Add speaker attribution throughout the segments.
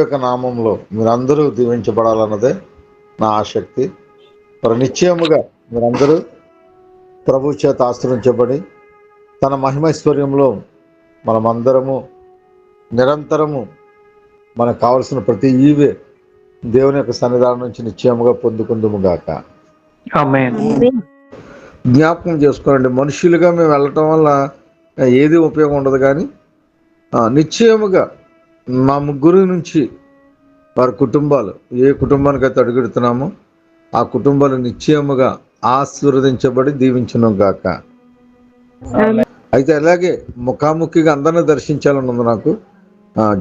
Speaker 1: యొక్క నామంలో మీరందరూ దీవించబడాలన్నదే నా ఆసక్తి. మరి నిశ్చయముగా మీరందరూ ప్రభు చేత ఆశ్రయించబడి తన మహిమైశ్వర్యంలో మనమందరము నిరంతరము మనకు కావలసిన ప్రతి ఈవే దేవుని యొక్క సన్నిధానం నుంచి నిశ్చయముగా పొందుకుందుముగాక.
Speaker 2: ఆమేన్.
Speaker 1: జ్ఞాపకం చేసుకోండి, మనుషులుగా మేము వెళ్ళటం వల్ల ఏది ఉపయోగం ఉండదు, కానీ నిశ్చయముగా మా ముగ్గురు నుంచి వారి కుటుంబాలు ఏ కుటుంబానికైతే అడుగుడుతున్నామో ఆ కుటుంబాలు నిశ్చయముగా ఆశీర్వదించబడి దీవించును గాక. అయితే అలాగే ముఖాముఖిగా అందరినీ దర్శించాలని ఉంది నాకు.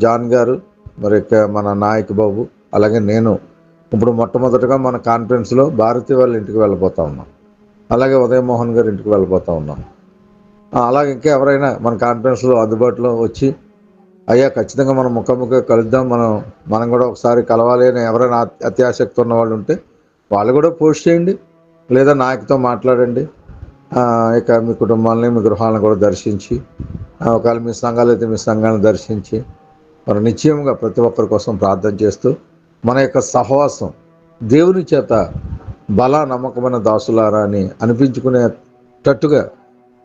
Speaker 1: జాన్ గారు, మరి మన నాయక్ బాబు, అలాగే నేను ఇప్పుడు మొట్టమొదటిగా మన కాన్ఫరెన్స్లో భారతి వాళ్ళ ఇంటికి వెళ్ళిపోతా ఉన్నాం. అలాగే ఉదయమోహన్ గారి ఇంటికి వెళ్ళిపోతా ఉన్నాం. అలాగే ఇంకా ఎవరైనా మన కాన్ఫరెన్స్లో అందుబాటులో వచ్చి అయ్యా ఖచ్చితంగా మనం ముఖాముఖిగా కలుద్దాం, మనం కూడా ఒకసారి కలవాలి అని ఎవరైనా అత్యాసక్తి ఉన్న వాళ్ళు ఉంటే వాళ్ళు కూడా పోస్ట్ చేయండి, లేదా నాయకుతో మాట్లాడండి. ఇక మీ కుటుంబాలని మీ గృహాలను కూడా దర్శించి, ఒకవేళ మీ సంఘాలు అయితే మీ సంఘాలను దర్శించి మరి నిశ్చయంగా ప్రతి ఒక్కరి కోసం ప్రార్థన చేస్తూ మన యొక్క సహవాసం దేవుని చేత బల నమ్మకమైన దాసులారా అని అనిపించుకునేటట్టుగా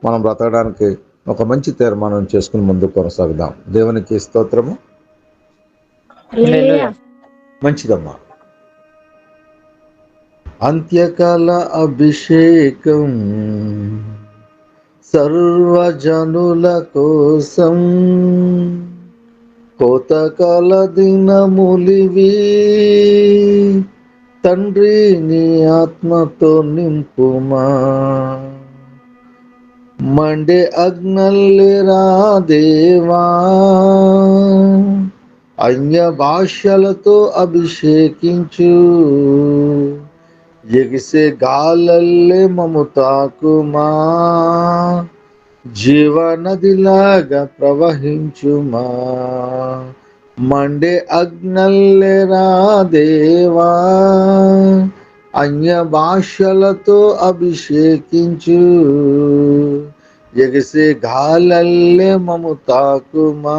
Speaker 1: మనం బ్రతకడానికి ఒక మంచి తీర్మానం చేసుకుని ముందుకు కొనసాగుదాం. దేవునికి స్తోత్రము. మంచిదమ్మా. అంత్యకాల అభిషేకం సర్వజనుల కోసం, కోతకాల దినములివి, తండ్రి నీ ఆత్మతో నింపుమా. మండే అగ్నల్లేరా దేవా, అన్య భాషలతో అభిషేకించు, ఎగిసే గాలల్లే మము తాకుమా, జీవనదిలాగా ప్రవహించుమా. మండే అగ్నల్లేరా దేవా, అన్య భాషలతో అభిషేకించు, ఎగిసే గాలల్లే మము తాకుమా,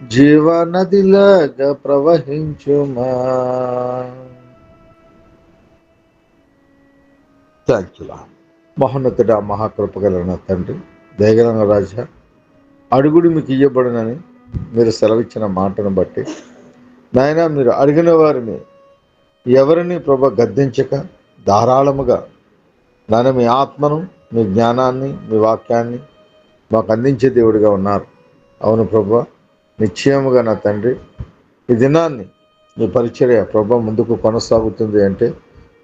Speaker 1: జీవనదిలాగా ప్రవహించుమా. Thank you. మహోన్నతుడా, మహాకృపగలన తండ్రి, దయగలన రాజా, అడుగుడు మీకు ఇయ్యబడునని మీరు సెలవిచ్చిన మాటను బట్టి నాయనా, మీరు అడిగిన వారిని ఎవరిని ప్రభు గద్దించక ధారాళముగా నాయన మీ ఆత్మను, మీ జ్ఞానాన్ని, మీ వాక్యాన్ని మాకు అందించే దేవుడిగా ఉన్నారు. అవును ప్రభు, నిశ్చయముగా నా తండ్రి, ఈ దినాన్ని మీ పరిచర్య ప్రభు ముందుకు కొనసాగుతుంది అంటే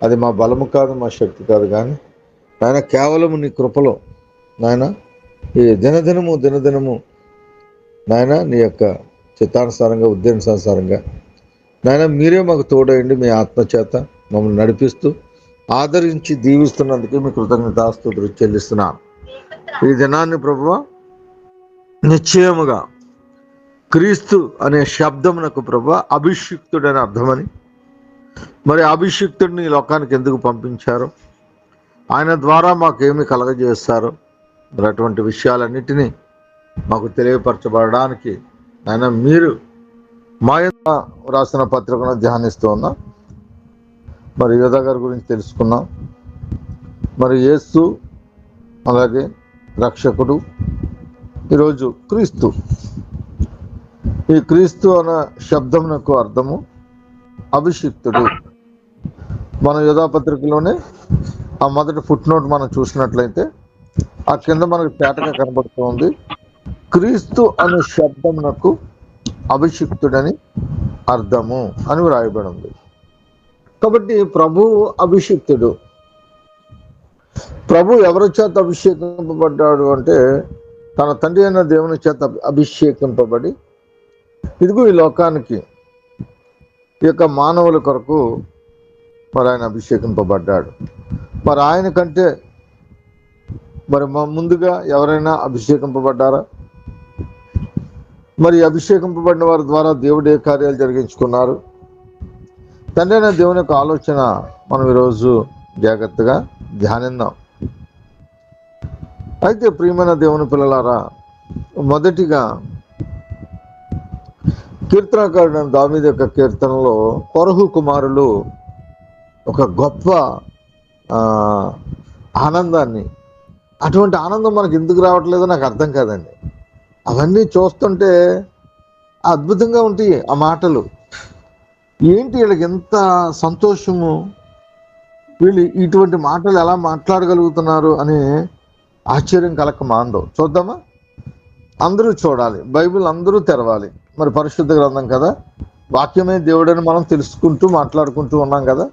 Speaker 1: అది మా బలము కాదు, మా శక్తి కాదు, కానీ నాయన కేవలము నీ కృపలో నాయన ఈ దినదినము నాయన నీ యొక్క చిత్తానుసారంగా, ఉద్దేశానుసారంగా నాయన మీరే మాకు తోడయండి. మీ ఆత్మచేత మమ్మల్ని నడిపిస్తూ ఆదరించి దీవిస్తున్నందుకు మీ కృతజ్ఞతాస్తుతులు చెల్లిస్తున్నాను. ఈ దినాన్ని ప్రభువా నిశ్చయముగా క్రీస్తు అనే శబ్దమునకు ప్రభువా అభిషిక్తుడని అర్థమని, మరి అభిషిక్తుడిని ఈ లోకానికి ఎందుకు పంపించారో, ఆయన ద్వారా మాకేమి కలగజేస్తారో, మరి అటువంటి విషయాలన్నిటినీ మాకు తెలియపరచబడడానికి ఆయన మీరు మా యొక్క రాసిన పత్రికను ధ్యానిస్తూ ఉన్నాం. మరి యోధా గారి గురించి తెలుసుకున్నాం. మరి యేసు, అలాగే రక్షకుడు, ఈరోజు క్రీస్తు. ఈ క్రీస్తు అన్న శబ్దమునకు అర్థము అభిషిక్తుడు. మన యోధా పత్రికలోనే ఆ మొదటి ఫుట్ నోట్ మనం చూసినట్లయితే ఆ కింద మనకు తేటగా కనబడుతోంది, క్రీస్తు అనే శబ్దమునకు అభిషిక్తుడని అర్థము అని వ్రాయబడి ఉంది. కాబట్టి ప్రభు అభిషిక్తుడు. ప్రభు ఎవరి చేత అభిషేకింపబడ్డాడు అంటే తన తండ్రి అయిన దేవుని చేత అభిషేకింపబడి ఇదిగో ఈ లోకానికి, ఈ యొక్క మానవుల కొరకు మరి ఆయన అభిషేకింపబడ్డాడు. మరి ఆయన కంటే మరి ముందుగా ఎవరైనా అభిషేకింపబడ్డారా? మరి అభిషేకింపబడిన వారి ద్వారా దేవుడు ఏ కార్యాలు జరిగించుకున్నారు? తండ్రి అయిన దేవుని యొక్క ఆలోచన మనం ఈరోజు జాగ్రత్తగా ధ్యానిద్దాం. అయితే ప్రియమైన దేవుని పిల్లలారా, మొదటిగా కీర్తనకారుడు దావీదు యొక్క కీర్తనలో కొరహు కుమారులు ఒక గొప్ప ఆ, ఆనందాన్ని, అటువంటి ఆనందం మనకు ఎందుకు రావట్లేదో నాకు అర్థం కాదండి. అవన్నీ చూస్తుంటే అద్భుతంగా ఉంటాయి ఆ మాటలు. ఏంటి వీళ్ళకి ఎంత సంతోషము, వీళ్ళు ఇటువంటి మాటలు ఎలా మాట్లాడగలుగుతున్నారు అని ఆశ్చర్యం కలక మాందో. చూద్దామా? అందరూ చూడాలి, బైబిల్ అందరూ తెరవాలి. మరి పరిశుద్ధ గ్రంథం కదా, వాక్యమే దేవుడని మనం తెలుసుకుంటూ మాట్లాడుకుంటూ ఉన్నాం కదా.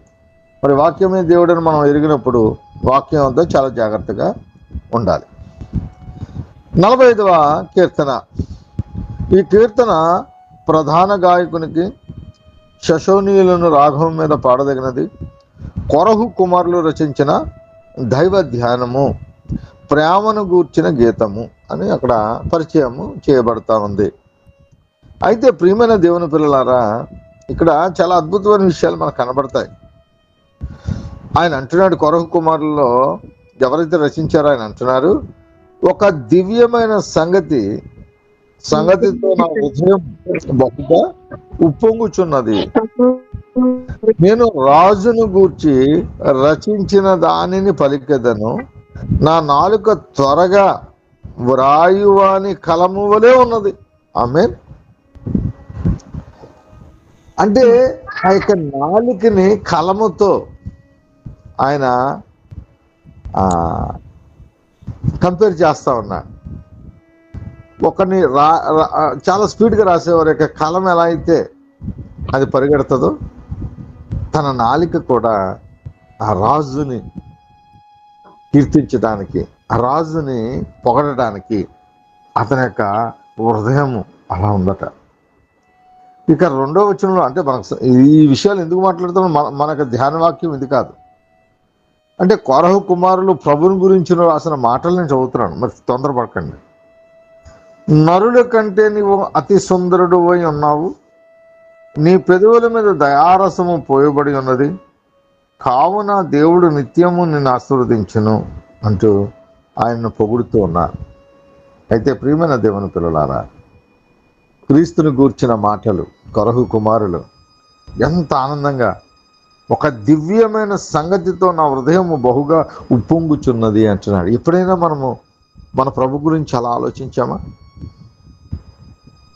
Speaker 1: మరి వాక్యమే దేవుడని మనం ఎరిగినప్పుడు వాక్యం అంతా చాలా జాగ్రత్తగా ఉండాలి. 45వ కీర్తన. ఈ కీర్తన ప్రధాన గాయకునికి శశోనీయులను రాఘవం మీద పాడదగినది. కొరహు కుమారులు రచించిన దైవ ధ్యానము, ప్రేమను గూర్చిన గీతము అని అక్కడ పరిచయము చేయబడతా ఉంది. అయితే ప్రియమైన దేవుని పిల్లలారా, ఇక్కడ చాలా అద్భుతమైన విషయాలు మనకు కనబడతాయి. ఆయన అంటున్నాడు, కొరహు కుమారులలో ఎవరైతే రచించారో ఆయన అంటున్నారు, ఒక దివ్యమైన సంగతితో నా హృదయం బహుగా ఉప్పొంగుచున్నది. నేను రాజును గూర్చి రచించిన దానిని పలికెదను. నా నాలుక త్వరగా వ్రాయువాని కలము వలె ఉన్నది. ఆమేన్. అంటే ఆ యొక్క నాలుకని కలముతో ఆయన కంపేర్ చేస్తా ఉన్నాడు. ఒకరిని చాలా స్పీడ్గా రాసేవారి యొక్క కలం ఎలా అయితే అది పరిగెడుతుందో, తన నాలిక కూడా ఆ రాజుని కీర్తించడానికి, ఆ రాజుని పొగడడానికి అతని యొక్క హృదయము అలా ఉందట. ఇక 2వ వచనంలో, అంటే మనకు ఈ విషయాలు ఎందుకు మాట్లాడుతున్నాం, మనకు ధ్యానవాక్యం ఇది కాదు. అంటే కొరహు కుమారులు ప్రభుని గురించి రాసిన మాటలు నేను చదువుతున్నాను, మరి తొందరపడకండి. నరుల కంటే నీవు అతి సుందరుడు పోయి ఉన్నావు, నీ పెదవుల మీద దయారసము పోయబడి ఉన్నది, కావున దేవుడు నిత్యము నిన్ను ఆశీర్వదించును అంటూ ఆయన్ను పొగుడుతూ ఉన్నారు. అయితే ప్రియమైన దేవుని పిల్లలారా, క్రీస్తుని గూర్చిన మాటలు కొరహు కుమారులు ఎంత ఆనందంగా, ఒక దివ్యమైన సంగతితో నా హృదయము బహుగా ఉప్పొంగుచున్నది అంటున్నాడు. ఎప్పుడైనా మనము మన ప్రభు గురించి అలా ఆలోచించామా?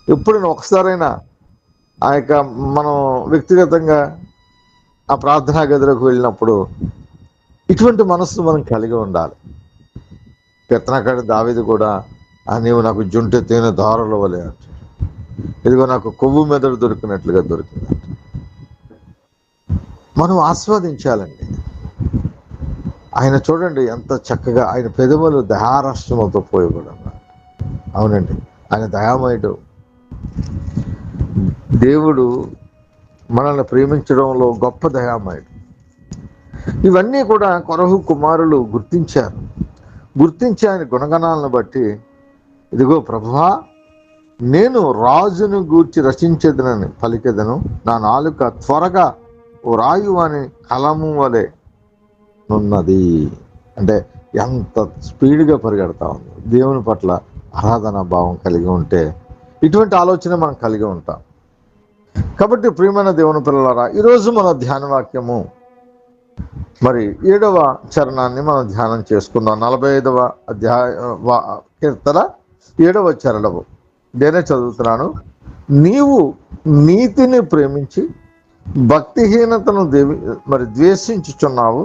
Speaker 1: ఎప్పుడైనా ఒకసారైనా ఆ యొక్క మనం వ్యక్తిగతంగా ఆ ప్రార్థనా గదిలోకి వెళ్ళినప్పుడు ఇటువంటి మనస్సు మనం కలిగి ఉండాలి. కీర్తనకారుడు దావీదు కూడా, నీవు నాకు జుంటె తేనె దారుల వలె అంటాడు, ఇదిగో నాకు కొవ్వు మెదడు దొరికినట్లుగా దొరికిందంట. మనం ఆస్వాదించాలండి. ఆయన చూడండి ఎంత చక్కగా, ఆయన పెదవులు దయారాష్ట్రములతో పోయబడి ఉన్నారు. అవునండి, ఆయన దయామయుడు. దేవుడు మనల్ని ప్రేమించడంలో గొప్ప దయామయుడు. ఇవన్నీ కూడా కొరహు కుమారులు గుర్తించి ఆయన గుణగణాలను బట్టి, ఇదిగో ప్రభువా, నేను రాజును గూర్చి రచించేదనని పలికెదను, నా నాలుక త్వరగా రాయు అని కలము వలె ఉన్నది. అంటే ఎంత స్పీడ్గా పరిగెడతా ఉంది. దేవుని పట్ల ఆరాధనా భావం కలిగి ఉంటే ఇటువంటి ఆలోచన మనం కలిగి ఉంటాం. కాబట్టి ప్రియమైన దేవుని పిల్లలారా, ఈరోజు మన ధ్యాన వాక్యము మరి 7వ చరణాన్ని మనం ధ్యానం చేసుకుందాం. 45వ కీర్తన 7వ చరణము నేనే చదువుతున్నాను. నీవు నీతిని ప్రేమించి భక్తిహీనతను ద్వేషించుచున్నావు,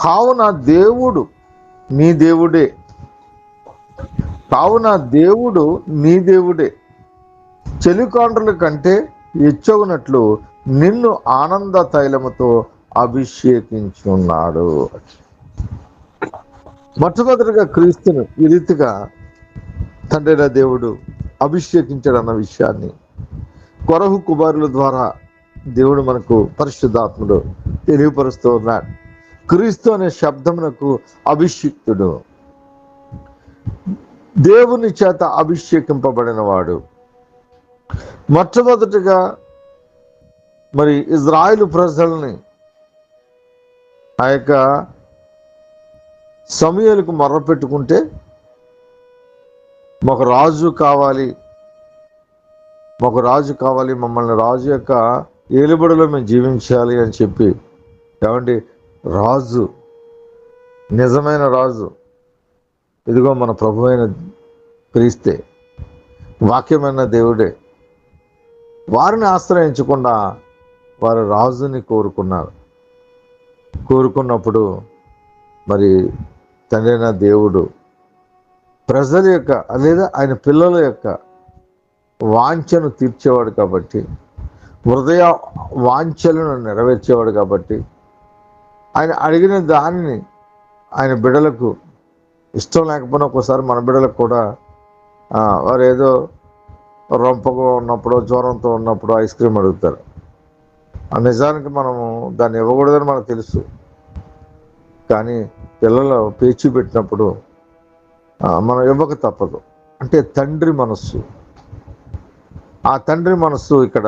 Speaker 1: కావున దేవుడు నీ దేవుడే చెలికాండ్రుల కంటే హెచ్చగునట్లు నిన్ను ఆనంద తైలముతో అభిషేకించున్నాడు. మొట్టమొదటిగా క్రీస్తును ఈ రీతిగా తండ్రైన దేవుడు అభిషేకించాడు అన్న విషయాన్ని కొరహు కుమారుల ద్వారా దేవుడు మనకు పరిశుద్ధాత్ముడు తెలియపరుస్తూ ఉన్నాడు. క్రీస్తు అనే శబ్దమునకు అభిషిక్తుడు, దేవుని చేత అభిషేకింపబడిన వాడు. మొట్టమొదటిగా మరి ఇజ్రాయేలు ప్రజల్ని ఆ యొక్క సమూయేలుకు మొర్ర పెట్టుకుంటే, ఒక రాజు కావాలి, మాకు రాజు కావాలి, మమ్మల్ని రాజు యొక్క ఏలుబడిలో మేము జీవించాలి అని చెప్పి, ఏమండి, రాజు, నిజమైన రాజు ఇదిగో మన ప్రభు అయిన క్రీస్తే, వాక్యమైన దేవుడే. వారిని ఆశ్రయించకుండా వారు రాజుని కోరుకున్నప్పుడు మరి తండ్రి అయిన దేవుడు ప్రజల యొక్క లేదా ఆయన పిల్లల యొక్క వాంఛను తీర్చేవాడు కాబట్టి, హృదయ వాంఛలను నెరవేర్చేవాడు కాబట్టి, ఆయన అడిగిన దానిని ఆయన బిడ్డలకు ఇష్టం లేకపోయినా ఒక్కోసారి మన బిడ్డలకు కూడా వారు ఏదో రొంపగా ఉన్నప్పుడు, జ్వరంతో ఉన్నప్పుడు ఐస్ క్రీమ్ అడుగుతారు. నిజానికి మనము దాన్ని ఇవ్వకూడదని మనకు తెలుసు. కానీ పిల్లలు పేచి పెట్టినప్పుడు మనం ఇవ్వక తప్పదు. అంటే తండ్రి మనస్సు, ఆ తండ్రి మనస్సు ఇక్కడ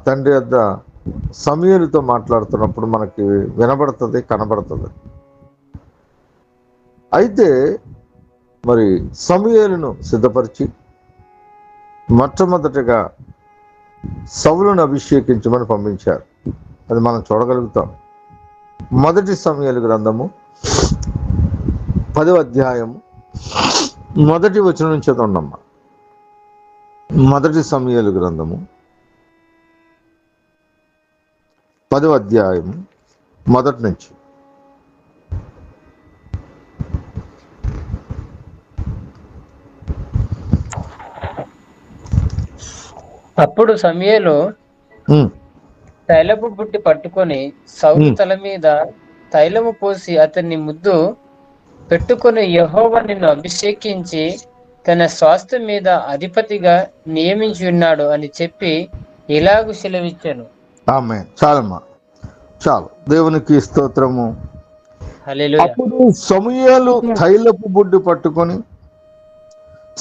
Speaker 1: తండ్రి వద్ద సమూయేలుతో మాట్లాడుతున్నప్పుడు మనకి వినబడుతుంది, కనబడుతుంది. అయితే మరి సమూయేలును సిద్ధపరిచి మొట్టమొదటిగా సౌలును అభిషేకించమని పంపించారు. అది మనం చూడగలుగుతాం. మొదటి సమూయేలు గ్రంథము 10వ అధ్యాయము 1వ వచనం నుంచి చదవండమ్మా. మొదటి సమూయేలు గ్రంథము 10వ అధ్యాయము 1 నుంచి.
Speaker 2: అప్పుడు సమూయేలు తైలపు బుట్టి పట్టుకొని సౌలు తల మీద తైలము పోసి అతన్ని ముద్దు పెట్టుకుని, యెహోవా నిన్ను అభిషేకించి తన స్వాస్థ్యం మీద అధిపతిగా నియమించి ఉన్నాడు అని చెప్పి ఇలాగు సెలవిచ్చాను.
Speaker 1: ఆమేన్. చాలమ్మా, చాలు. దేవునికి స్తోత్రము.
Speaker 2: హల్లెలూయా.
Speaker 1: అప్పుడు సమూయేలు తైలపు బుడ్డి పట్టుకొని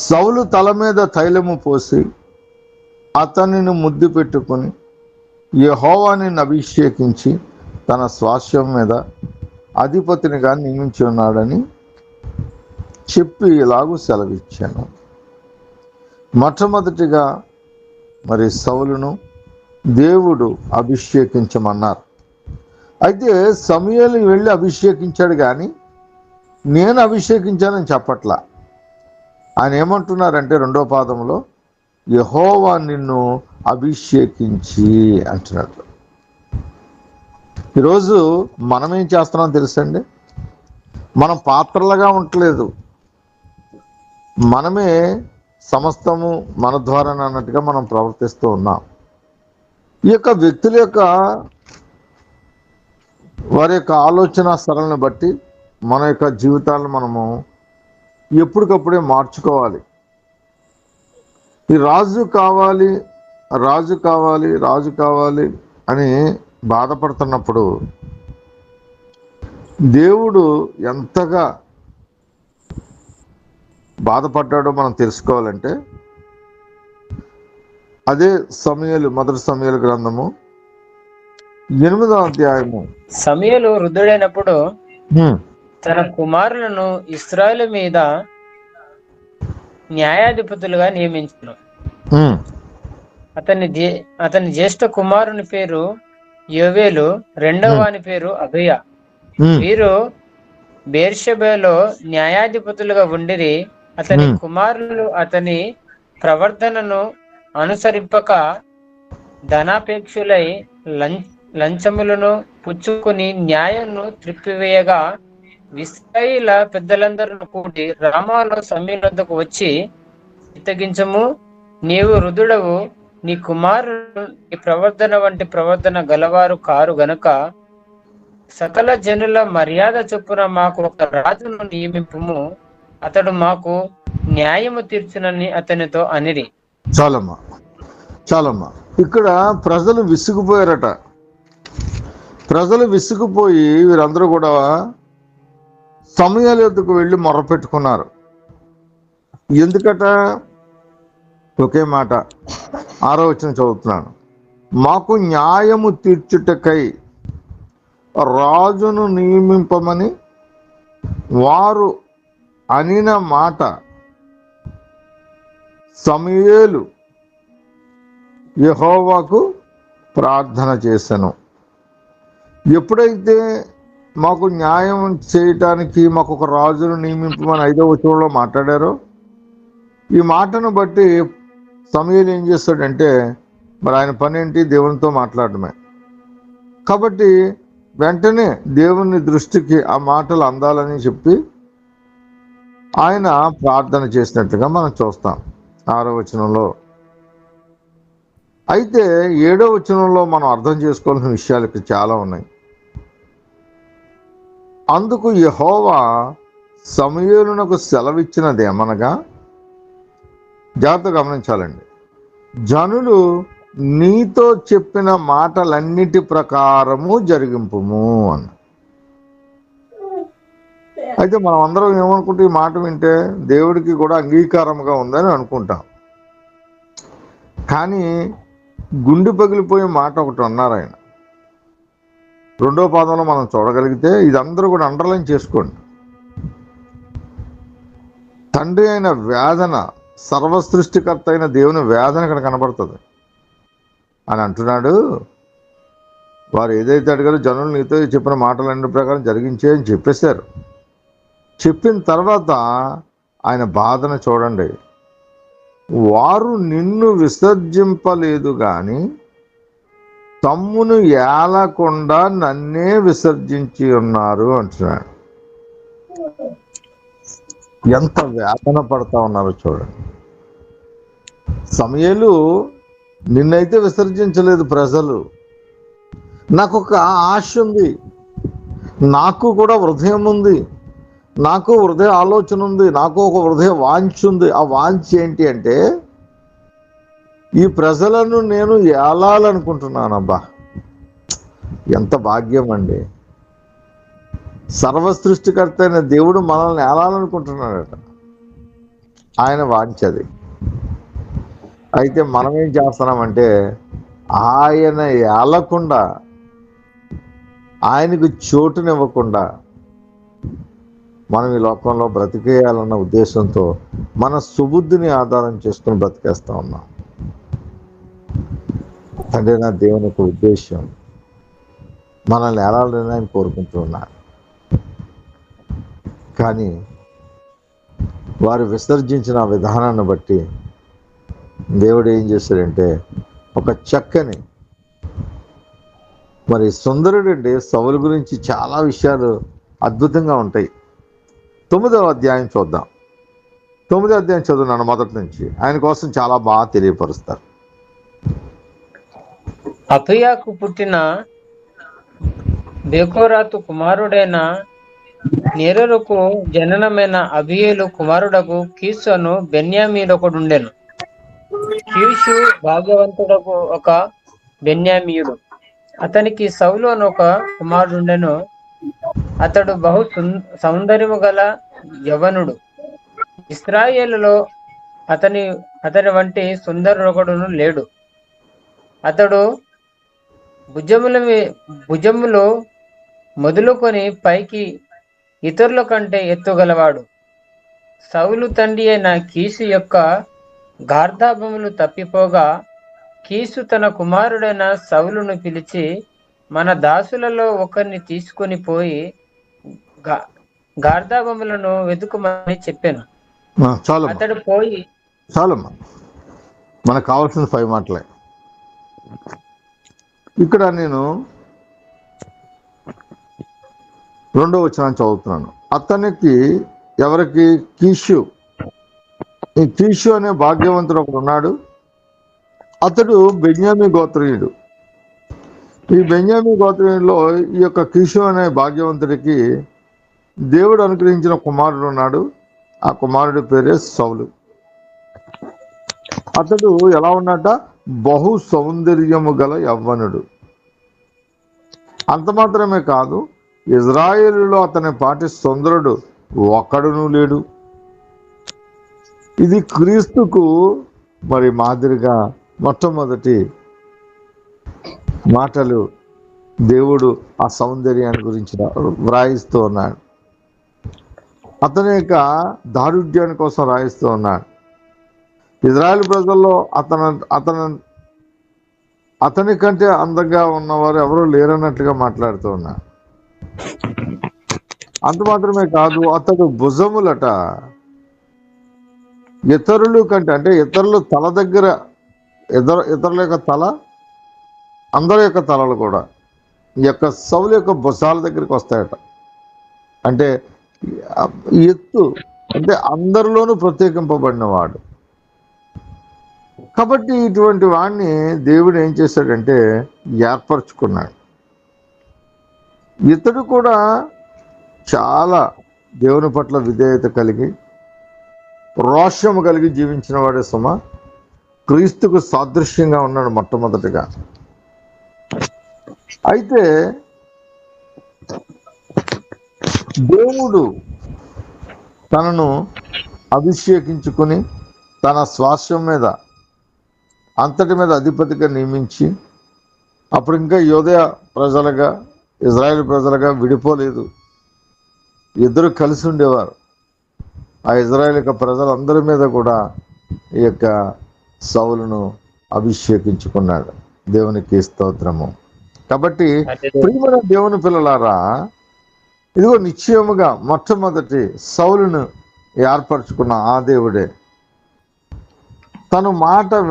Speaker 1: సౌలు తల మీద తైలము పోసి అతనిని ముద్దు పెట్టుకొని, యెహోవాని అభిషేకించి తన స్వాస్థ్యం మీద అధిపతినిగా నియమించి ఉన్నాడని చెప్పి ఇలాగూ సెలవిచ్చాను. మొట్టమొదటిగా మరి సౌలును దేవుడు అభిషేకించమన్నారు. అయితే సమూయేలు వెళ్ళి అభిషేకించాడు, కానీ నేను అభిషేకించానని చెప్పట్లా. ఆయన ఏమంటున్నారంటే 2వ పాదంలో యెహోవా నిన్ను అభిషేకించి అంటున్నాడు. ఈరోజు మనం ఏం చేస్తున్నాం తెలుసండి? మనం పాత్రలుగా ఉండలేదు, మనమే సమస్తము మన ద్వారా అన్నట్టుగా మనం ప్రవర్తిస్తూ ఉన్నాం. ఈ యొక్క వ్యక్తుల యొక్క వారి యొక్క ఆలోచన సరళను బట్టి మన యొక్క జీవితాలను మనము ఎప్పటికప్పుడే మార్చుకోవాలి. ఈ రాజు కావాలి, రాజు కావాలి, రాజు కావాలి అని బాధపడుతున్నప్పుడు దేవుడు ఎంతగా బాధపడ్డాడో మనం తెలుసుకోవాలంటే అదే సమూయేలు, మొదటి సమూయేలు గ్రంథము 8వ అధ్యాయము.
Speaker 2: సమూయేలు వృద్ధుడైనప్పుడు తన కుమారులను ఇశ్రాయేలు మీద న్యాయాధిపతులుగా నియమించాను. అతని జ్యేష్ఠ కుమారుని పేరు యోవేలు, రెండవ వాని పేరు అబీయా. వీరు బెర్షెబాలో న్యాయాధిపతులుగా ఉండిరి. అతని కుమారులు అతని ప్రవర్తనను అనుసరింపక ధనాపేక్షులై లంచములను పుచ్చుకుని న్యాయంను త్రిప్పివేయగా, ఇశ్రాయేలు పెద్దలందరూ కూడి రామాలో సమూయేలు వద్దకు వచ్చి, చిత్తగించము, నీవు వృద్ధుడవు, నీ కుమారులు నీ ప్రవర్తన వంటి ప్రవర్తన గలవారు కారు గనుక సకల జనుల మర్యాద చొప్పున మాకు ఒక రాజును నియమింపుము, అతడు మాకు న్యాయము తీర్చునని అతనితో అనిరి.
Speaker 1: చాలమ్మా, చాలమ్మా. ఇక్కడ ప్రజలు విసిగిపోయారట. ప్రజలు విసిగిపోయి వీరందరూ కూడా సమూయేలు వద్దకు వెళ్ళి మొర్రపెట్టుకున్నారు. ఎందుకట? ఒకే మాట, 6వ వచనం చదువుతున్నాను. మాకు న్యాయము తీర్చుటకై రాజును నియమింపమని వారు అనిన మాట సమూయేలు యెహోవాకు ప్రార్థన చేశాను. ఎప్పుడైతే మాకు న్యాయం చేయటానికి మాకు ఒక రాజును నియమింపమని 5వ వచనంలో మాట్లాడారో, ఈ మాటను బట్టి సమూయేలు ఏం చేస్తాడంటే, మరి ఆయన పని ఏంటి? దేవునితో మాట్లాడటమే. కాబట్టి వెంటనే దేవుని దృష్టికి ఆ మాటలు అందాలని చెప్పి ఆయన ప్రార్థన చేసినట్లుగా మనం చూస్తాం 6వ వచనంలో. అయితే 7వ వచనంలో మనం అర్థం చేసుకోవాల్సిన విషయాలు ఇక్కడ చాలా ఉన్నాయి. అందుకు యెహోవా సమూయేలునకు సెలవిచ్చినది ఏమనగా, జాగ్రత్తగా గమనించాలండి, జనులు నీతో చెప్పిన మాటలన్నిటి ప్రకారము జరిగింపుము అన్న. అయితే మనం అందరం ఏమనుకుంటే, ఈ మాట వింటే దేవుడికి కూడా అంగీకారంగా ఉందని అనుకుంటాం. కానీ గుండె పగిలిపోయే మాట ఒకటి అన్నారు ఆయన. 2వ పాదంలో మనం చూడగలిగితే, ఇదందరూ కూడా అండర్లైన్ చేసుకోండి. తండ్రి అయిన వేదన, సర్వసృష్టికర్త అయిన దేవుని వేదన ఇక్కడ కనబడుతుంది. అని అంటున్నాడు, వారు ఏదైతే అడిగారో జనులు నీతో చెప్పిన మాటలన్నిటి ప్రకారం జరిగించే అని చెప్పేశారు. చెప్పిన తర్వాత ఆయన బాధను చూడండి. వారు నిన్ను విసర్జింపలేదు గాని తమ్మును ఏలకుండా నన్నే విసర్జించి ఉన్నారు అంటున్నాడు. ఎంత వేదన పడతా ఉన్నారో చూడండి. సమూయేలు, నిన్నైతే విసర్జించలేదు ప్రజలు. నాకు ఒక ఆశ ఉంది, నాకు కూడా హృదయం ఉంది, నాకు హృదయ ఆలోచన ఉంది, నాకు ఒక హృదయ వాంఛ ఉంది. ఆ వాంఛ ఏంటి అంటే, ఈ ప్రజలను నేను ఏలాలనుకుంటున్నానబ్బా. ఎంత భాగ్యం అండి! సర్వసృష్టికర్త అయిన దేవుడు మనల్ని ఏలాలనుకుంటున్నాడట. ఆయన వాంఛది. అయితే మనం ఏం చేస్తున్నామంటే, ఆయన ఏలకుండా, ఆయనకు చోటునివ్వకుండా మనం ఈ లోకంలో బ్రతికేయాలన్న ఉద్దేశంతో మన సుబుద్ధిని ఆధారం చేసుకుని బ్రతికేస్తా ఉన్నాం. అంటే నా దేవుని యొక్క ఉద్దేశం మనల్ని ఏలాలని ఆయన కోరుకుంటున్నాడు. కానీ వారు విసర్జించిన విధానాన్ని బట్టి దేవుడు ఏం చేశాడంటే, ఒక చక్కని, మరి సుందరుడండి. సౌలు గురించి చాలా విషయాలు అద్భుతంగా ఉంటాయి. 9వ అధ్యాయం చూద్దాం. 9వ అధ్యాయం చదువున్నాను మొదటి నుంచి. ఆయన కోసం చాలా బాగా తెలియపరుస్తారు.
Speaker 2: అపియాకు పుట్టిన బేకోరాతు కుమారుడైన నేరరుకు జననమైన అబియేలు కుమారుడకు కీసు అను బెన్యామీనొకడుండెను. కీషు భాగ్యవంతుడకు ఒక బెన్యామీయుడు. అతనికి సౌలు అని ఒక కుమారుడుండెను. అతడు బహు సౌందర్యము గల యవనుడు. ఇశ్రాయేలులో అతని వంటి సుందరుడొకడును లేడు. అతడు భుజములు మొదలుకొని పైకి ఇతరుల కంటే ఎత్తుగలవాడు. సౌలు తండ్రి అయిన కీసు యొక్క గార్ధాభములు తప్పిపోగా, కీసు తన కుమారుడైన సౌలును పిలిచి, మన దాసులలో ఒకరిని తీసుకుని పోయి గార్ధాభములను వెతుకుమని చెప్పాను. అతడు పోయి,
Speaker 1: చాలమ్మా, మనకు కావాల్సిన 5 మాటలే. ఇక్కడ నేను 2వ వచనాన్ని చదువుతున్నాను. అతనికి, ఎవరికి? కీషు. ఈ కీషు అనే భాగ్యవంతుడు ఒకడు ఉన్నాడు. అతడు బెన్యామీ గోత్రీయుడు. ఈ బెన్యామీ గోత్రీయుల్లో ఈ యొక్క కీషు అనే భాగ్యవంతుడికి దేవుడు అనుగ్రహించిన కుమారుడు ఉన్నాడు. ఆ కుమారుడి పేరే సౌలు. అతడు ఎలా ఉన్నట? బహు సౌందర్యము గల యవ్వనుడు. అంత మాత్రమే కాదు, ఇజ్రాయేలులో అతని పాటి సుందరుడు ఒక్కడునూ లేడు. ఇది క్రీస్తుకు మరి మాదిరిగా మొట్టమొదటి మాటలు దేవుడు ఆ సౌందర్యాన్ని గురించి వ్రాయిస్తూ ఉన్నాడు. అతని యొక్క దారుఢ్యాన్ని కోసం రాయిస్తూ ఉన్నాడు. ఇజ్రాయెల్ ప్రజల్లో అతను అతని కంటే అందంగా ఉన్నవారు ఎవరూ లేరన్నట్లుగా మాట్లాడుతూ ఉన్నా. అంత మాత్రమే కాదు, అతడు భుజములట ఇతరులు కంటే, అంటే ఇతరులు తల దగ్గర, ఇతరుల యొక్క తల, అందరి యొక్క తలలు కూడా ఈ యొక్క సౌలు యొక్క భుజాల దగ్గరికి వస్తాయట. అంటే ఎత్తు, అంటే అందరిలోనూ ప్రత్యేకింపబడిన వాడు. కాబట్టి ఇటువంటి వాడిని దేవుడు ఏం చేశాడంటే ఏర్పరచుకున్నాడు. ఇతడు కూడా చాలా దేవుని పట్ల విధేయత కలిగి, రోషము కలిగి జీవించిన వాడే సుమ. క్రీస్తుకు సాదృశ్యంగా ఉన్నాడు మొట్టమొదటిగా. అయితే దేవుడు తనను అభిషేకించుకుని తన స్వాస్థ్యం మీద, అంతటి మీద అధిపతిగా నియమించి, అప్పుడు ఇంకా యోదయ ప్రజలుగా, ఇజ్రాయేల్ ప్రజలుగా విడిపోలేదు, ఇద్దరు కలిసి ఉండేవారు. ఆ ఇజ్రాయేల్ యొక్క ప్రజలందరి మీద కూడా ఈ యొక్క సౌలును అభిషేకించుకున్నాడు. దేవునికి స్తోత్రము. కాబట్టి ప్రియమైన దేవుని పిల్లలారా, ఇదిగో నిశ్చయముగా మొట్టమొదటి సౌలును ఏర్పరచుకున్న ఆ దేవుడే తన మాటను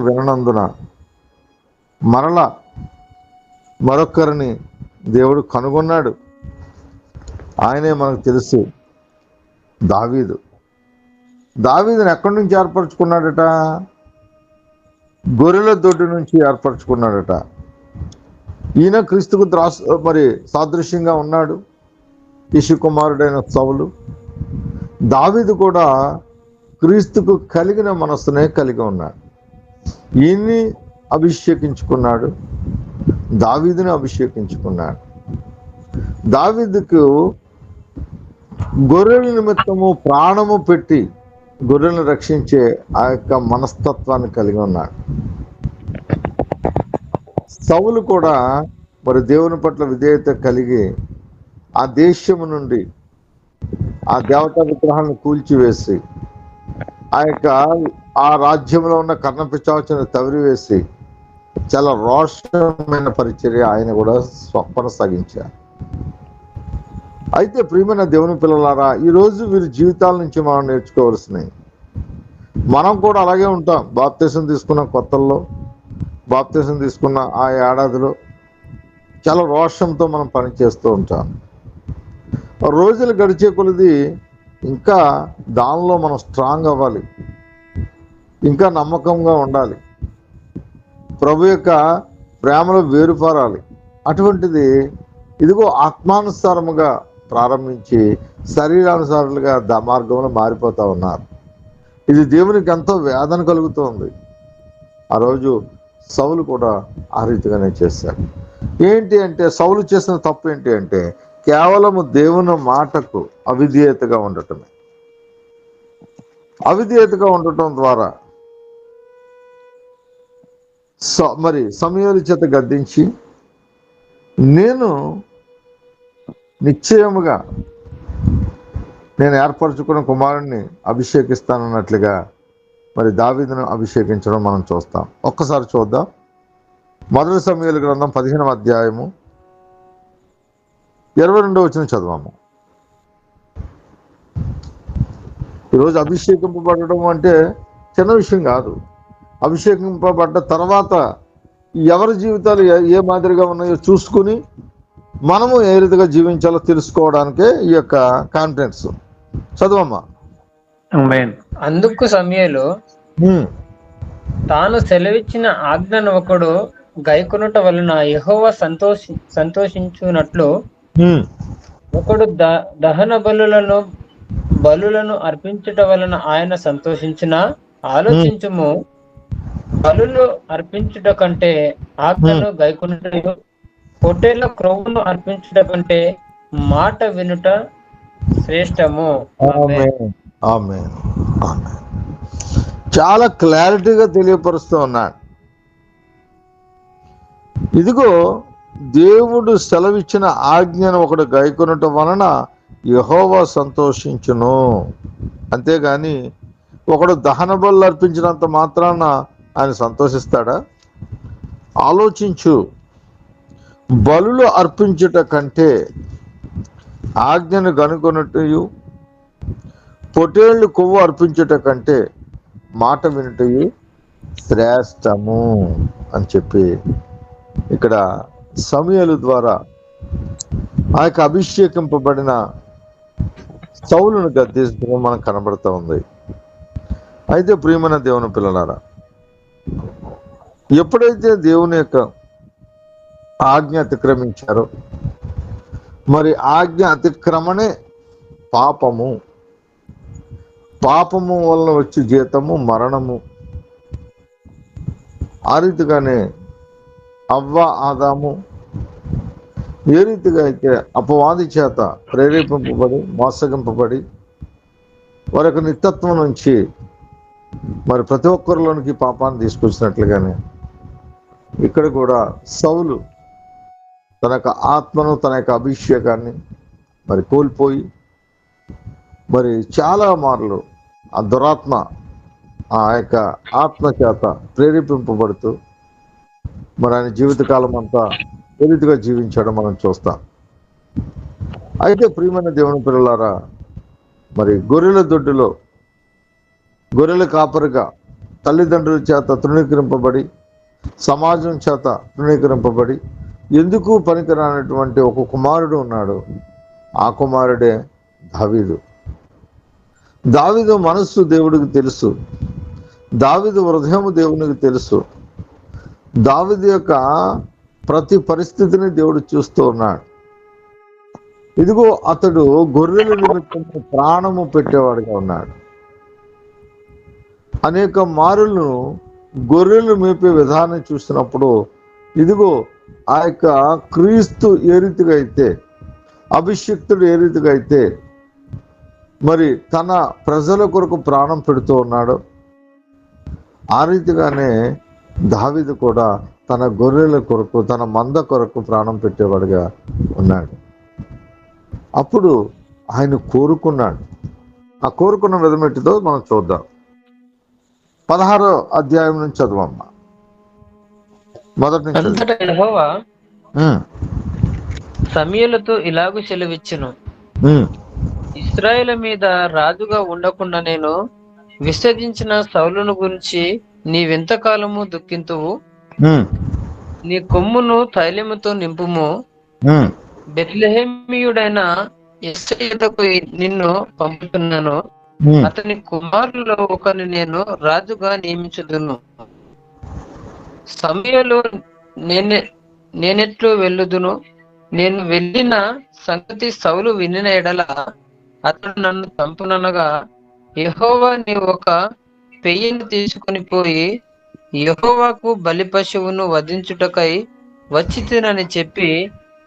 Speaker 1: విననందున మరొకరిని దేవుడు కనుగొన్నాడు. ఆయనే మనకు తెలుసు, దావీదుని ఎక్కడి నుంచి ఏర్పరచుకున్నాడట? గొర్రెల దొడ్డి నుంచి ఏర్పరచుకున్నాడట. ఈయన క్రీస్తుకు సాదృశ్యంగా ఉన్నాడు, యెషూ కుమారుడైన సౌలు. దావీదు కూడా క్రీస్తుకు కలిగిన మనస్సునే కలిగి ఉన్నాడు. ఈయన్ని అభిషేకించుకున్నాడు, దావీదుని అభిషేకించుకున్నాడు. దావీదుకు గొర్రెల నిమిత్తము ప్రాణము పెట్టి గొర్రెలను రక్షించే ఆ యొక్క మనస్తత్వాన్ని కలిగి ఉన్నాడు. సౌలు కూడా దేవుని పట్ల విధేయత కలిగి ఆ దేశము నుండి ఆ దేవతా విగ్రహాలను కూల్చివేసి ఆ రాజ్యంలో ఉన్న కర్ణపిశాచులను తవిరివేసి చాలా రోషమైన పరిచర్య ఆయన కూడా కొనసాగించారు. అయితే ప్రియమైన దేవుని పిల్లలారా, ఈరోజు వీరి జీవితాల నుంచి మనం నేర్చుకోవాల్సినవి. మనం కూడా అలాగే ఉంటాం. బాప్తిసం తీసుకున్న కొత్తల్లో, బాప్తిసం తీసుకున్న ఆ ఏడాదిలో చాలా రోషంతో మనం పనిచేస్తూ ఉంటాం. రోజులు గడిచే కొలది ఇంకా దానిలో మనం స్ట్రాంగ్ అవ్వాలి, ఇంకా నమ్మకంగా ఉండాలి, ప్రభు యొక్క ప్రేమలో వేరుపారాలి. అటువంటిది ఇదిగో ఆత్మానుసారముగా ప్రారంభించి శరీరానుసారులుగా మార్గంలో మారిపోతూ ఉన్నారు. ఇది దేవునికి ఎంతో వేదన కలుగుతోంది. ఆ రోజు సౌలు కూడా ఆ రీతిగానే చేశాడు. ఏంటి అంటే సౌలు చేసిన తప్పు ఏంటి అంటే కేవలము దేవుని మాటకు అవిధేయతగా ఉండటమే. అవిధేయతగా ఉండటం ద్వారా సమూయేలు చేత గద్దించి, నేను నిశ్చయముగా నేను ఏర్పరచుకున్న కుమారుణ్ణి అభిషేకిస్తానన్నట్లుగా దావీదును అభిషేకించడం మనం చూస్తాం. ఒక్కసారి చూద్దాం. మొదటి సమూయేలు గ్రంథం 15వ అధ్యాయము 22వ వచనం చదవము. ఈరోజు అభిషేకింపబడడం అంటే చిన్న విషయం కాదు. అభిషేకింపబడ్డ తర్వాత ఎవరి జీవితాలు ఏ మాదిరిగా ఉన్నాయో చూసుకుని మనము ఏ రీతిగా జీవించాలో తెలుసుకోవడానికే ఈ యొక్క కాన్ఫరెన్స్. చదవమ్మా.
Speaker 2: అందుకు సమూయేలు తాను సెలవిచ్చిన ఆజ్ఞను ఒకడు గైకొనుట వలన యెహోవా సంతోషించునట్లు ఒకడు దహన బలులను అర్పించుట వలన ఆయన సంతోషించిన ఆలోచించుము. బలులు అర్పించుట కంటే ఆజ్ఞను గైకొనుట, పొట్టేళ్ల క్రొవ్వును అర్పించుట కంటే మాట వినుట శ్రేష్టము.
Speaker 1: చాలా క్లారిటీగా తెలియపరుస్తూ ఉన్నాడు. ఇదిగో దేవుడు సెలవిచ్చిన ఆజ్ఞను ఒకడు గైకొనుట వలన యెహోవా సంతోషించును. అంతేగాని ఒకడు దహన బలులు అర్పించినంత మాత్రాన ఆయన సంతోషిస్తాడా? ఆలోచించు. బలులు అర్పించుట కంటే ఆజ్ఞను గనుకొనుటయు, పొటేళ్లు కొవ్వు అర్పించుట కంటే మాట వినుటయు శ్రేష్టము అని చెప్పి ఇక్కడ సమూయేలు ద్వారా ఆ యొక్క అభిషేకింపబడిన సౌలును గద్దించడం మనకు కనబడుతూ ఉంది. అయితే ప్రియమైన దేవుని పిల్లలారా, ఎప్పుడైతే దేవుని యొక్క ఆజ్ఞ అతిక్రమించారో, మరి ఆజ్ఞ అతిక్రమణే పాపము, పాపము వలన వచ్చే జీతము మరణము. ఆ రీతిగానే అవ్వ ఆదాము ఏ రీతిగా అయితే అపవాది చేత ప్రేరేపింపబడి మోసగింపబడి వారి యొక్క నిత్యత్వం నుంచి మరి ప్రతి ఒక్కరిలోనికి పాపాన్ని తీసుకొచ్చినట్లుగానే ఇక్కడ కూడా సౌలు తన యొక్క ఆత్మను, తన యొక్క అభిషేకాన్ని మరి కోల్పోయి మరి చాలా మార్లు ఆ దురాత్మ ఆ యొక్క ఆత్మ చేత ప్రేరేపింపబడుతూ మరి ఆయన జీవితకాలం అంతా ఏ రీతిగా జీవించాడో మనం చూస్తాం. అయితే ప్రియమైన దేవుని పిల్లలారా, మరి గొర్రెల దొడ్డిలో గొర్రెల కాపరిగా తల్లిదండ్రుల చేత తృణీకరింపబడి, సమాజం చేత తృణీకరింపబడి, ఎందుకు పనికిరానటువంటి ఒక కుమారుడు ఉన్నాడు. ఆ కుమారుడే దావీదు. దావీదు మనస్సు దేవుడికి తెలుసు. దావీదు హృదయము దేవునికి తెలుసు. దావీదు యొక్క ప్రతి పరిస్థితిని దేవుడు చూస్తూ ఉన్నాడు. ఇదిగో అతడు గొర్రెల నిమిత్తం ప్రాణము పెట్టేవాడిగా ఉన్నాడు. అనేక మారులను గొర్రెలు మేపే విధానం చూసినప్పుడు ఇదిగో ఆ యొక్క క్రీస్తు ఏ రీతిగా అయితే, అభిషిక్తుడు ఏ రీతిగా అయితే మరి తన ప్రజల కొరకు ప్రాణం పెడుతూ ఉన్నాడో, ఆ రీతిగానే దావీదు కూడా తన గొర్రెల కొరకు, తన మంద కొరకు ప్రాణం పెట్టేవాడుగా ఉన్నాడు. అప్పుడు ఆయన కోరుకున్నాడు. ఆ కోరుకున్న విధమేటితో మనం చూద్దాం. 16వ అధ్యాయం నుంచి చదవమ్మా. మొదటి నుంచి
Speaker 2: అంతటా యెహోవా సమూయేలుతో ఇలాగు సెలవిచ్చెను, ఇశ్రాయేలు మీద రాజుగా ఉండకుండా నేను విసర్జించిన సౌలును గురించి నీవెంతకాలము దుఃఖింతువు? నీ కొమ్మును తైలముతో నింపుము. బెత్లెహేమీయుడైన యెష్షయి యొద్దకు నిన్ను పంపుతున్నాను. అతని కుమారులలో ఒకరిని నేను రాజుగా నియమించుదును. సమూయేలు నేనెట్లు వెళ్ళుదును? నేను వెళ్ళిన సంగతి సౌలు వినిన ఎడల అతడు నన్ను చంపుననగా, యెహోవా నీవు ఒక పెయ్యను తీసుకొని పోయి యెహోవాకు బలి పశువును వధించుటకై వచ్చితినని చెప్పి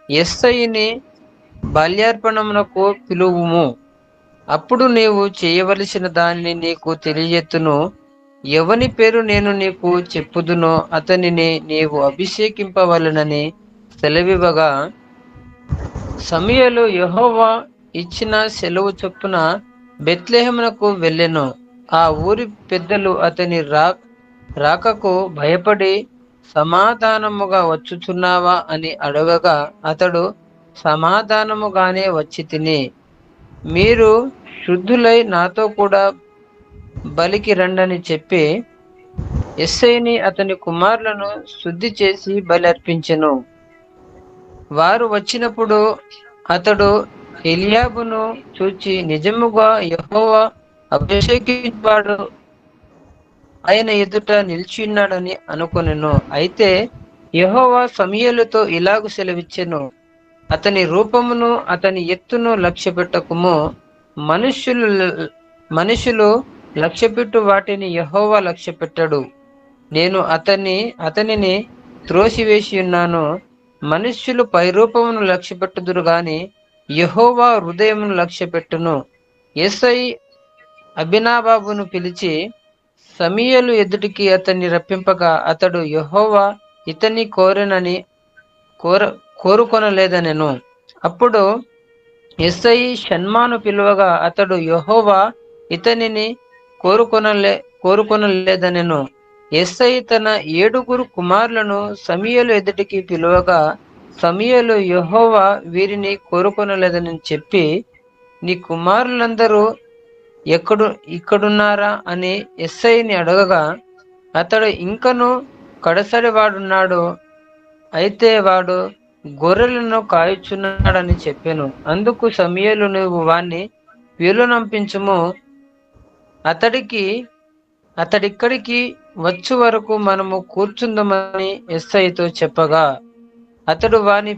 Speaker 2: యెష్షయిని బల్యార్పణమునకు పిలువుము. అప్పుడు నీవు చేయవలసిన దానిని నీకు తెలియజెత్తును. ఎవని పేరు నేను నీకు చెప్పుదునో అతనిని నీవు అభిషేకింపవలెనని సెలవివ్వగా, సమూయేలు యెహోవా ఇచ్చిన సెలవు చొప్పున బెత్లెహేమునకు వెళ్ళెను. ఆ ఊరి పెద్దలు అతని రాకకు భయపడి, సమాధానముగా వచ్చుచున్నావా అని అడగగా, అతడు సమాధానముగానే వచ్చి తిని, మీరు శుద్ధులై నాతో కూడా బలికి రండని చెప్పి యెష్షయిని అతని కుమారులను శుద్ధి చేసి బలి అర్పించెను. వారు వచ్చినప్పుడు అతడు ఎలీయాబును చూచి, నిజముగా యెహోవా అభిషేకించువాడు ఆయన ఎదుట నిలిచియున్నాడని అనుకొనెను. అయితే యెహోవా సమూయేలుతో ఇలాగు సెలవిచ్చెను, అతని రూపమును అతని ఎత్తును లక్ష్య పెట్టకుము. మనుషులు లక్ష్యపెట్టు వాటిని యెహోవా లక్ష్య పెట్టడు. నేను అతనిని త్రోసివేసి ఉన్నాను. మనుష్యులు పైరూపమును లక్ష్య పెట్టుదురు గాని యెహోవా హృదయమును లక్ష్య పెట్టును. యెష్షయి అబీనాదాబును పిలిచి సమూయేలు ఎదుటికి అతన్ని రప్పింపగా, అతడు యెహోవా ఇతన్ని కోరుకొనలేదనెను. అప్పుడు యెష్షయి షమ్మాను పిలువగా, అతడు యెహోవా ఇతనిని కోరుకొనలేదనెను. యెస్సై తన 7 కుమారులను సమూయేలు ఎదుటికి పిలువగా, సమూయేలు యెహోవా వీరిని కోరుకొనలేదని చెప్పి, నీ కుమారులందరూ ఇక్కడున్నారా అని యెస్సైని అడగగా, అతడు ఇంకను కడసడి వాడున్నాడు, అయితే వాడు గొర్రెలను కాయుచున్నాడని చెప్పెను. అందుకు సమూయేలు, నువ్వు వాణ్ణి పిలువనంపించుము, అతడిక్కడికి వచ్చు వరకు మనము కూర్చుందామని యెస్సైతో చెప్పగా, అతడు వాని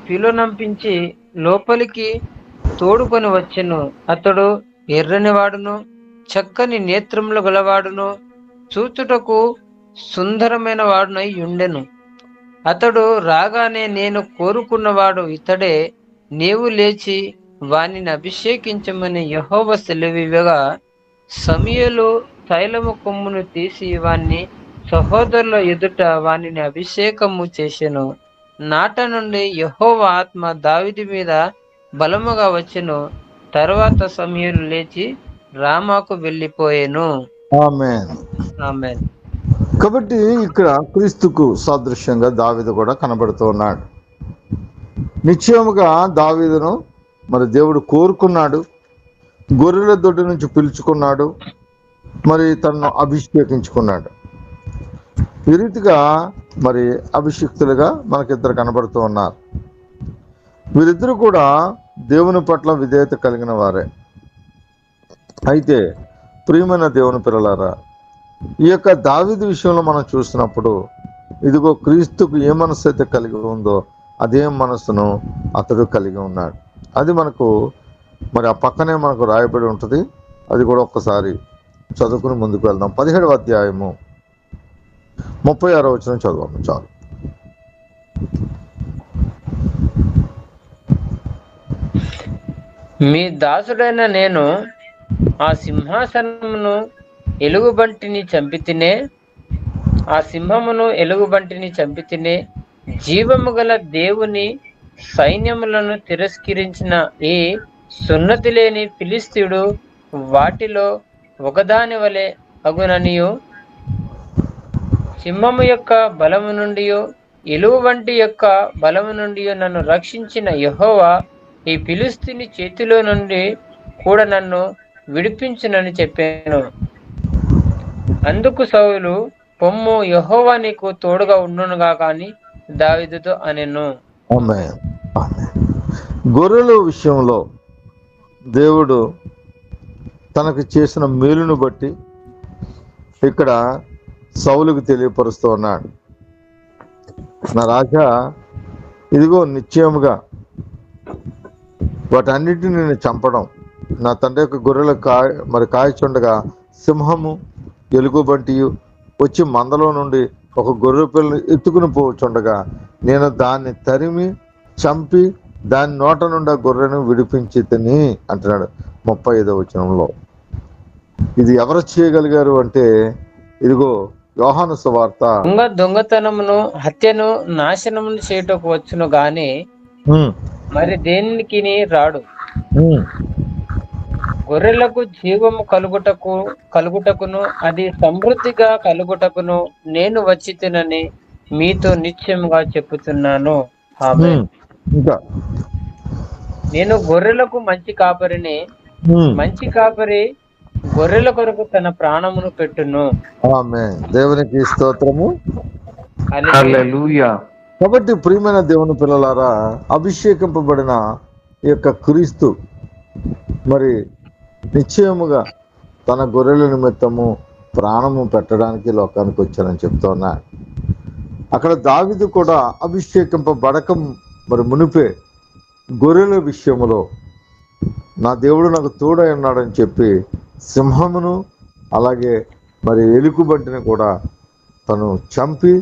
Speaker 2: పిలువనంపించి లోపలికి తోడుకొని వచ్చెను. అతడు ఎర్రని వాడును, చక్కని నేత్రములు గలవాడును, చూచుటకు సుందరమైన వాడునై ఉండెను. అతడు రాగానే, నేను కోరుకున్నవాడు ఇతడే, నీవు లేచి వానిని అభిషేకించమని యెహోవా సెలవివ్వగా, సమూయేలు తైలము కొమ్మును తీసి వాని సహోదరుల ఎదుట వానిని అభిషేకము చేసెను. నాట నుండి యెహోవా ఆత్మ దావీదు మీద బలముగా వచ్చెను. తరువాత సమూయేలు లేచి రామాకు వెళ్ళిపోయెను.
Speaker 1: ఆమేన్.
Speaker 2: ఆమేన్.
Speaker 1: కాబట్టి ఇక్కడ క్రీస్తుకు సాదృశ్యంగా దావీదు కూడా కనబడుతూ ఉన్నాడు. నిశ్చయముగా దావీదును మరి దేవుడు కోరుకున్నాడు, గొర్రెల దొడ్డి నుంచి పిలుచుకున్నాడు, మరి తనను అభిషేకించుకున్నాడు. ఈ రీతిగా మరి అభిషిక్తులుగా మనకిద్దరు కనబడుతూ ఉన్నారు. వీరిద్దరు కూడా దేవుని పట్ల విధేయత కలిగిన వారే. అయితే ప్రియమైన దేవుని పిల్లలారా, ఈ యొక్క దావీదు విషయంలో మనం చూసినప్పుడు, ఇదిగో క్రీస్తుకు ఏ మనసు అయితే కలిగి ఉందో అదే మనసును అతడు కలిగి ఉన్నాడు. అది మనకు మరి ఆ పక్కనే మనకు రాయబడి ఉంటుంది. అది కూడా ఒక్కసారి చదువుకుని ముందుకు వెళ్దాం. 17వ అధ్యాయము 36వ వచనం చదవము చాలు.
Speaker 2: మీ దాసుడైన నేను ఆ సింహాసనమును ఎలుగుబంటిని చంపితినే, ఆ సింహమును ఎలుగుబంటిని చంపితినే, జీవము గల దేవుని సైన్యములను తిరస్కరించిన ఈ సున్నతి లేని ఫిలిస్తీయుడు వాటిలో ఒకదాని వలె అగుననియు, సింహము యొక్క బలము నుండి ఎలుగుబంటి యొక్క బలము నుండి నన్ను రక్షించిన యెహోవా ఈ ఫిలిస్తీని చేతిలో నుండి కూడా నన్ను విడిపించునని చెప్పాను. అందుకు సౌలు, పొమ్ము, యెహోవా నీకు తోడుగా ఉండునుగా కానీ దావీదుతో అనెను.
Speaker 1: ఆమేన్. ఆమేన్. గొర్రెల విషయంలో దేవుడు తనకు చేసిన మేలును బట్టి ఇక్కడ సౌలుకు తెలియపరుస్తూ ఉన్నాడు. నా రాజా, ఇదిగో నిశ్చయముగా వాటన్నిటిని నేను చంపడం, నా తండ్రి యొక్క గొర్రెలు కాయచుండగా సింహము ఎలుగుబంటి వచ్చి మందలో నుండి ఒక గొర్రె పిల్లని ఎత్తుకుని పోవచ్చుండగా నేను దాన్ని తరిమి చంపి దాని నోట నుండి ఆ గొర్రెను విడిపించి తిని అంటున్నాడు 35వ వచనంలో. ఇది ఎవరు చేయగలిగారు అంటే, ఇదిగో యోహాను సువార్త,
Speaker 2: దొంగతనమును, హత్యను, నాశనమును చేయుటకు వచ్చును గాని మరి దేనికి రాడు. గొర్రెలకు జీవము కలుగుటకును అది సమృద్ధిగా కలుగుటకును నేను వచ్చి తినని మీతో నిశ్చయముగా చెప్పుతున్నాను.
Speaker 1: ఇంకా
Speaker 2: నేను గొర్రెలకు మంచి కాపరిని, మంచి కాపరి గొర్రెల కొరకు తన ప్రాణమును పెట్టును.
Speaker 1: ఆమేన్. దేవునికి స్తోత్రము.
Speaker 2: హల్లెలూయా.
Speaker 1: కాబట్టి ప్రియమైన దేవుని పిల్లలారా, అభిషేకింపబడిన ఈ యొక్క క్రీస్తు మరి నిశ్చయముగా తన గొర్రెల నిమిత్తము ప్రాణము పెట్టడానికి లోకానికి వచ్చానని చెప్తున్నా. అక్కడ దావీదు కూడా అభిషేకింపబడక మరి మునిపే గొర్రెల విషయములో నా దేవుడు నాకు తోడై ఉన్నాడని చెప్పి సింహమును అలాగే మరి ఎలుగుబంటిని కూడా తను చంపి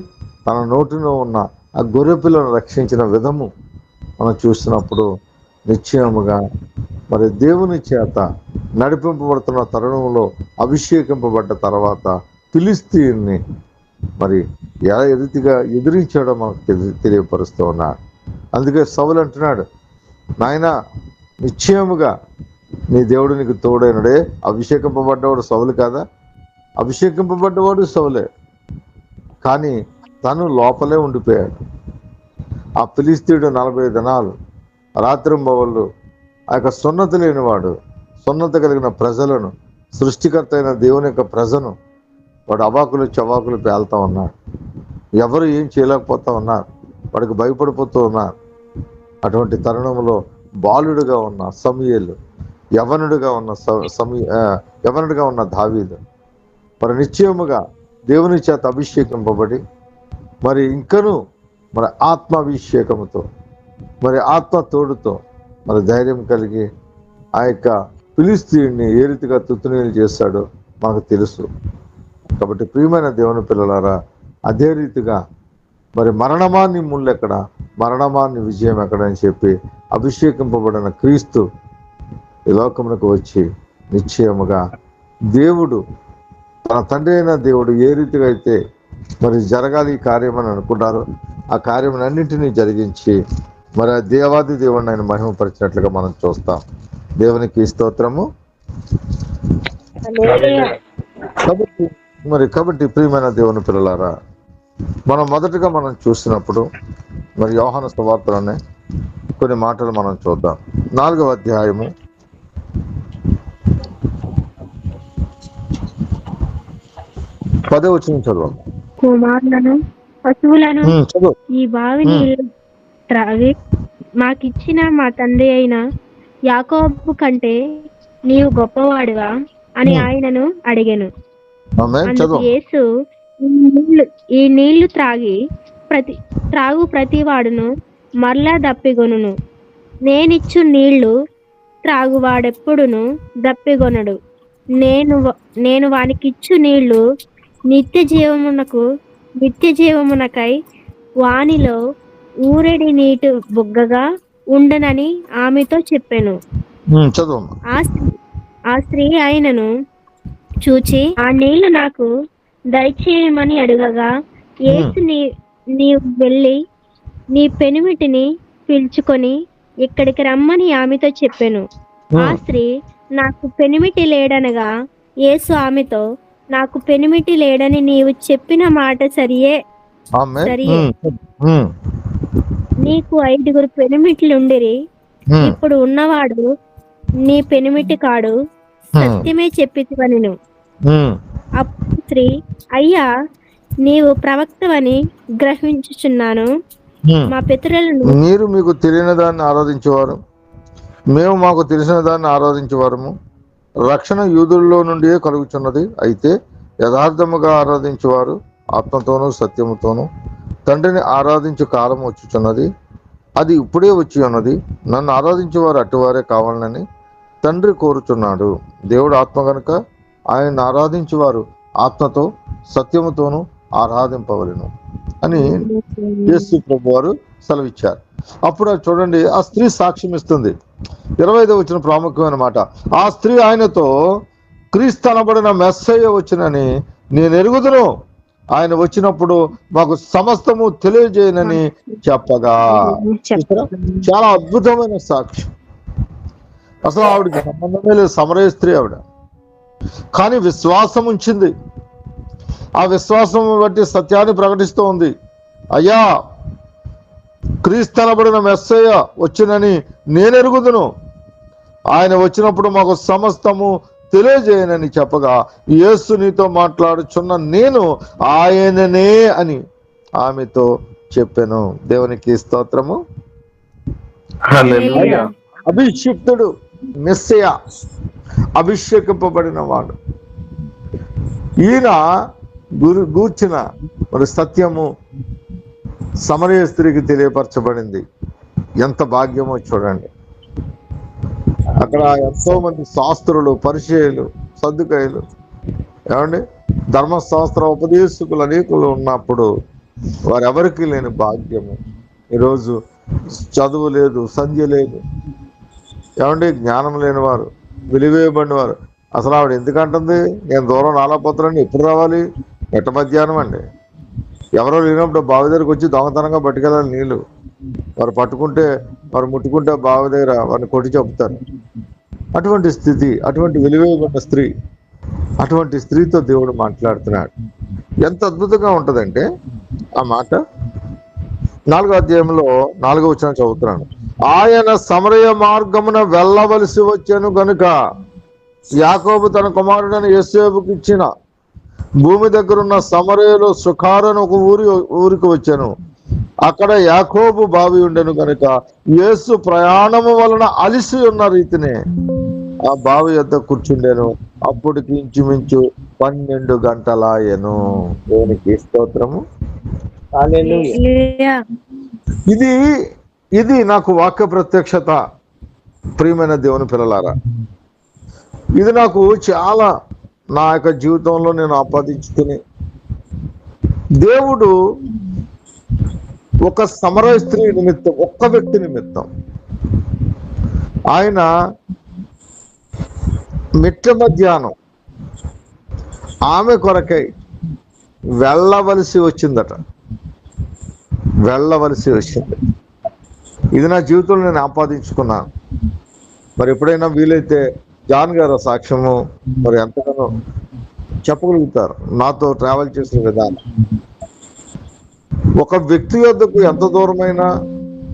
Speaker 1: తన నోటిలో ఉన్న ఆ గొర్రె పిల్లను రక్షించిన విధము మనం చూసినప్పుడు నిశ్చయముగా మరి దేవుని చేత నడిపింపబడుతున్న తరుణంలో అభిషేకింపబడ్డ తర్వాత ఫిలిస్తీయుని మరి ఎలా రీతిగా ఎదిరించాడో మనకు తెలియపరుస్తూ ఉన్నాడు. అందుకే సౌలు అంటున్నాడు, నాయన నిశ్చయముగా నీ దేవుడు నీకు తోడైనడే. అభిషేకింపబడ్డవాడు సౌలు కాదా? అభిషేకింపబడ్డవాడు సౌలే, కానీ తను లోపలే ఉండిపోయాడు. ఆ ఫిలిష్తీయుడు 40 దినాలు రాత్రింబవళ్ళు ఆ యొక్క సున్నతి లేనివాడు, సున్నత కలిగిన ప్రజలను, సృష్టికర్త అయిన దేవుని యొక్క ప్రజను వాడు అవాకులు చవాకులు పేలుతా ఉన్నాడు. ఎవరు ఏం చేయలేకపోతా ఉన్నారు, వాడికి భయపడిపోతూ ఉన్నారు. అటువంటి తరుణంలో బాలుడుగా ఉన్న సమూయేలు, యవనుడిగా ఉన్న దావీదు మరి నిశ్చయముగా దేవుని చేత అభిషేకింపబడి మరి ఇంకనూ మరి ఆత్మాభిషేకముతో మరి ఆత్మ తోడుతో మరి ధైర్యం కలిగి ఆ యొక్క ఫిలిష్తీయుడిని ఏ రీతిగా తుత్తునీలు చేశాడో మనకు తెలుసు. కాబట్టి ప్రియమైన దేవుని పిల్లలారా, అదే రీతిగా మరి మరణమాన్ని ముళ్ళెక్కడ, మరణమాన్ని విజయం ఎక్కడ అని చెప్పి అభిషేకింపబడిన క్రీస్తు ఈ లోకమునకు వచ్చి నిశ్చయముగా దేవుడు తన తండ్రి అయిన దేవుడు ఏ రీతిగా అయితే మరి జరగాలి ఈ కార్యం అని అనుకున్నారో ఆ కార్యములన్నింటినీ జరిగించి మరి ఆ దేవాది దేవుడిని ఆయన మహిమపరిచినట్లుగా మనం చూస్తాం. దేవునికి స్తోత్రము. కాబట్టి ప్రియమైన దేవుని పిల్లలారా, మనం మొదటగా మనం చూసినప్పుడు మరి యోహాను సువార్తలోనే కొన్ని మాటలు మనం చూద్దాం. 4వ అధ్యాయము 10వ వచనం చదవండి.
Speaker 3: కుమారులను పశువులను ఈ బావి నీళ్లు త్రాగి మాకిచ్చిన మా తండ్రి అయిన యాకోబు కంటే నీవు గొప్పవాడివా అని ఆయనను అడిగెను. అందుకు యేసు, ఈ నీళ్లు త్రాగు ప్రతివాడును మరలా దప్పిగొనును. నేనిచ్చు నీళ్లు త్రాగువాడెప్పుడును దప్పిగొనడు. నేను వానికిచ్చు నీళ్లు నిత్య జీవమునకై వానిలో ఊరెడి నీటి బుగ్గగా ఉండనని ఆమెతో చెప్పెను. ఆ స్త్రీ ఆయనను చూచి ఆ నీళ్లు నాకు దయచేయమని అడగగా, యేసు నీవు వెళ్ళి నీ పెనిమిటిని పిలుచుకొని ఇక్కడికి రమ్మని ఆమెతో చెప్పెను. ఆ స్త్రీ, నాకు పెనిమిటి లేడనగా, యేసు ఆమెతో, నాకు పెనిమిటి లేడని నీవు చెప్పిన మాట సరియే. నీకు 5 పెనిమిట్లుండిరి, ఇప్పుడు ఉన్నవాడు నీ పెనిమిటి కాడు, సత్యమే చెప్పితివనెను. అప్పుడు స్త్రీ, అయ్యా, నీవు ప్రవక్తవని గ్రహించుచున్నాను. మా పితరులను
Speaker 1: మీరు మీకు తెలియని దాన్ని ఆరాధించేవారు, మేము మాకు తెలిసిన దాన్ని ఆరాధించేవారము. రక్షణ యూదుల్లో నుండియే కలుగుచున్నది. అయితే యథార్థముగా ఆరాధించేవారు ఆత్మతోనూ సత్యముతోనూ తండ్రిని ఆరాధించే కాలం వచ్చుచున్నది, అది ఇప్పుడే వచ్చి ఉన్నది. నన్ను ఆరాధించేవారు అటువారే కావాలని తండ్రి కోరుచున్నాడు. దేవుడు ఆత్మ కనుక ఆయన ఆరాధించేవారు ఆత్మతో సత్యముతోనూ ఆరాధింపవలెను అని యేసు ప్రభు వారు సెలవిచ్చారు. అప్పుడు చూడండి, ఆ స్త్రీ సాక్ష్యం ఇస్తుంది. 25వ వచనం ప్రాముఖ్యమైన మాట. ఆ స్త్రీ ఆయనతో, క్రీస్తు అనబడిన మెస్సయ్య వచ్చినని నేను ఎరుగుదును, ఆయన వచ్చినప్పుడు మాకు సమస్తము తెలియజేయనని చెప్పగా. చాలా అద్భుతమైన సాక్ష్యం. అసలు ఆవిడకి సంబంధమే లేదు, సమరయ స్త్రీ ఆవిడ, కానీ విశ్వాసం ఉంచింది. ఆ విశ్వాసం బట్టి సత్యాన్ని ప్రకటిస్తూ ఉంది. అయ్యా, క్రీస్తు అనబడిన మెస్సయ్య వచ్చినని నేను ఎరుగుదును, ఆయన వచ్చినప్పుడు మాకు సమస్తము తెలియజేయనని చెప్పగా, యేసు నీతో మాట్లాడుచున్న నేను ఆయననే అని ఆమెతో చెప్పాను. దేవునికి స్తోత్రము. అభిషిక్తుడు మెస్సయ్య, అభిషేకింపబడిన వాడు. ఈయన గూర్చిన మరి సత్యము సమరయ స్త్రీకి తెలియపరచబడింది. ఎంత భాగ్యమో చూడండి. అక్కడ ఎంతో మంది శాస్త్రులు, పరిచయులు, సద్దుకాయలు, ఏమండి, ధర్మశాస్త్ర ఉపదేశకులు అనేకులు ఉన్నప్పుడు వారెవరికి లేని భాగ్యము. ఈరోజు చదువు లేదు, సంధ్య లేదు, ఏమండి, జ్ఞానం లేని వారు, విలువేయబడిన వారు. అసలు ఆవిడ ఎందుకంటుంది, నేను దూరం రాలేకపోతున్నాను, ఎప్పుడు రావాలి? ఎట్ట మధ్యాహ్నం అండి. ఎవరో లేనప్పుడు బావి దగ్గరకు వచ్చి దొంగతనంగా పట్టుకెళ్ళాలి నీళ్లు. వారు పట్టుకుంటే, వారు ముట్టుకుంటే బావి దగ్గర వారిని కొట్టి చెప్తారు. అటువంటి స్థితి, అటువంటి వెలివేయబడిన స్త్రీ, అటువంటి స్త్రీతో దేవుడు మాట్లాడుతున్నాడు. ఎంత అద్భుతంగా ఉంటుందంటే ఆ మాట 4వ అధ్యాయంలో 4వ వచనం చదువుతున్నాను. ఆయన సమరయ మార్గమున వెళ్ళవలసి వచ్చాను గనుక యాకోబు తన కుమారుడైన యోసేపుకి ఇచ్చిన భూమి దగ్గరున్న సమరయలో సుఖారను ఒక ఊరికి వచ్చాను. అక్కడ యాకోబు బావి ఉండెను కనుక యేసు ప్రయాణము వలన అలిసి ఉన్న రీతినే ఆ బావి యొద్ద కూర్చుండెను. అప్పటికి ఇంచుమించు 12 గంటలాయెను. దేవునికి స్తోత్రము.
Speaker 2: హల్లెలూయా.
Speaker 1: ఇది నాకు వాక్య ప్రత్యక్షత. ప్రియమైన దేవుని పిల్లలారా, ఇది నాకు చాలా నా యొక్క జీవితంలో నేను ఆపాదించుకుని, దేవుడు ఒక సమరయ స్త్రీ నిమిత్తం, ఒక్క వ్యక్తి నిమిత్తం ఆయన మిట్ట మధ్యాహ్నం ఆమె కొరకై వెళ్ళవలసి వచ్చిందట. వెళ్ళవలసి వచ్చింది. ఇది నా జీవితంలో నేను ఆపాదించుకున్నాను. మరి ఎప్పుడైనా వీలైతే జాన్ గారు సాక్ష్యము మరి ఎంతగానో చెప్పగలుగుతారు నాతో ట్రావెల్ చేసిన విధానం. ఒక వ్యక్తి వద్దకు ఎంత దూరమైనా,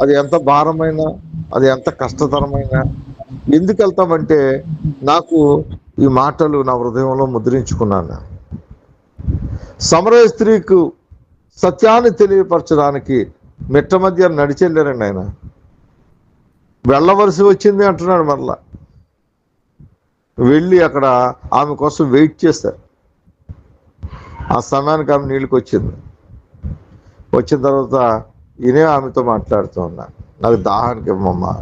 Speaker 1: అది ఎంత భారమైనా, అది ఎంత కష్టతరమైనా ఎందుకు వెళ్తామంటే, నాకు ఈ మాటలు నా హృదయంలో ముద్రించుకున్నాను. సమరయ స్త్రీకు సత్యాన్ని తెలియపరచడానికి మిట్ట మధ్య నడిచెళ్ళారండి ఆయన. వెళ్ళవలసి వచ్చింది అంటున్నాడు. మరలా వెళ్ళి అక్కడ ఆమె కోసం వెయిట్ చేశారు. ఆ సమయానికి ఆమె నీళ్ళకి వచ్చింది. వచ్చిన తర్వాత ఈయనే ఆమెతో మాట్లాడుతూ ఉన్నాను, నాకు దాహానికి ఇవ్వమ్మా.